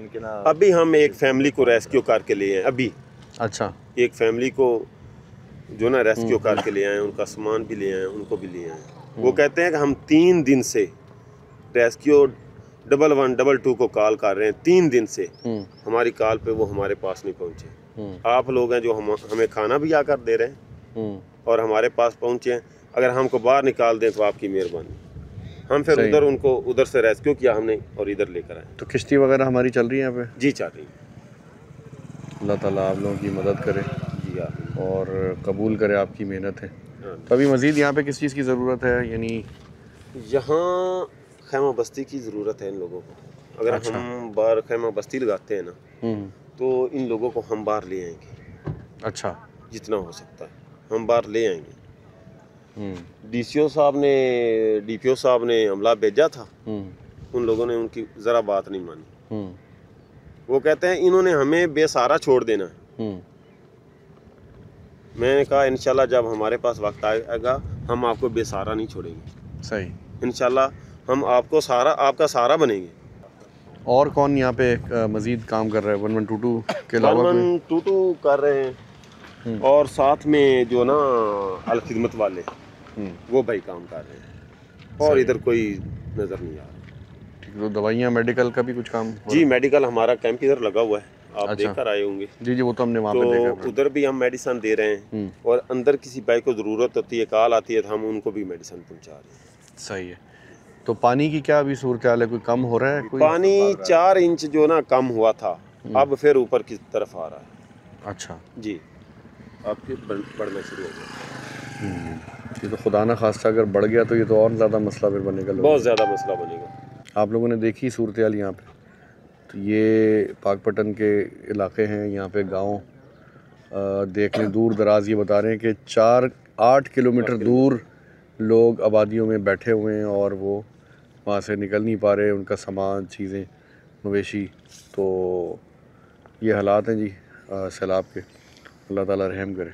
ممکن ابھی ہم ایک فیملی کو ریسکیو کر کے لے آئے ابھی. اچھا ایک فیملی کو جو نا ریسکیو کر کے لے آئے, ان کا سامان بھی لے آئے, ان کو بھی لے آئے. وہ کہتے ہیں کہ ہم 3 دن سے ریسکیو 112 کو کال کر رہے ہیں, 3 دن سے ہماری کال پہ وہ ہمارے پاس نہیں پہنچے. آپ لوگ ہیں جو ہمیں کھانا بھی آ کر دے رہے ہیں اور ہمارے پاس پہنچے ہیں. اگر ہم کو باہر نکال دیں تو آپ کی مہربانی. ہم پھر ادھر ان کو ادھر سے ریسکیو کیا ہم نے اور ادھر لے کر آئے. تو کشتی وغیرہ ہماری چل رہی ہے یہاں پہ؟ جی چل رہی ہے. اللہ تعالیٰ آپ لوگوں کی مدد کرے جی اور قبول کرے آپ کی محنت ہے. تو ابھی مزید یہاں پہ کس چیز کی ضرورت ہے؟ یعنی یہاں خیمہ بستی کی ضرورت ہے ان لوگوں کو. اگر ہم باہر خیمہ بستی لگاتے ہیں نا تو ان لوگوں کو ہم باہر لے آئیں گے. اچھا جتنا ہو سکتا ہے ہم باہر لے آئیں گے. ڈی سی او صاحب نے ڈی پی او صاحب نے عملہ بھیجا تھا, ان لوگوں نے ان کی ذرا بات نہیں مانی. وہ کہتے ہیں انہوں نے ہمیں بے سہارا چھوڑ دینا ہے. میں نے کہا انشاءاللہ جب ہمارے پاس وقت آئے گا ہم آپ کو بے سہارا نہیں چھوڑیں گے. صحیح. انشاءاللہ ہم آپ کو آپ کا سہارا بنیں گے. اور کون یہاں پہ مزید کام کر رہا ہے 1122 کے علاوہ؟ 1122 کر رہے ہیں اور ساتھ میں جو نا الخدمت والے وہ بھائی کام کر رہے ہیں اور ادھر کوئی نظر نہیں آ رہا. تو دوائیاں میڈیکل کا بھی کچھ کام؟ جی میڈیکل ہمارا کیمپ ادھر لگا ہوا ہے, آپ دیکھ کر آئے ہوں گے. جی وہ تو ہم نے وہاں پہ دیکھا. تو ادھر بھی ہم میڈیسن دے رہے ہیں اور اندر کسی بھائی کو ضرورت ہوتی ہے, کال آتی ہے تو ہم ان کو بھی میڈیسن پہنچا رہے ہیں. صحیح ہے. تو پانی کی کیا ابھی صورتحال ہے؟ کوئی کم ہو رہا ہے؟ پانی 4 انچ جو نا کم ہوا تھا اب پھر اوپر کی طرف آ رہا ہے. اچھا جی اب پھر بڑھنا شروع ہو گیا. یہ تو خدا نہ خواستہ اگر بڑھ گیا تو یہ تو اور زیادہ مسئلہ پھر بنے گا. بہت زیادہ مسئلہ بنے گا. آپ لوگوں نے دیکھی صورتحال یہاں پہ. تو یہ پاک پٹن کے علاقے ہیں, یہاں پہ گاؤں دیکھ لیں دور دراز. یہ بتا رہے ہیں کہ 8 کلومیٹر دور لوگ آبادیوں میں بیٹھے ہوئے ہیں اور وہ وہاں سے نکل نہیں پا رہے, ان کا سامان چیزیں مویشی. تو یہ حالات ہیں جی سیلاب کے. اللہ تعالیٰ رحم کرے.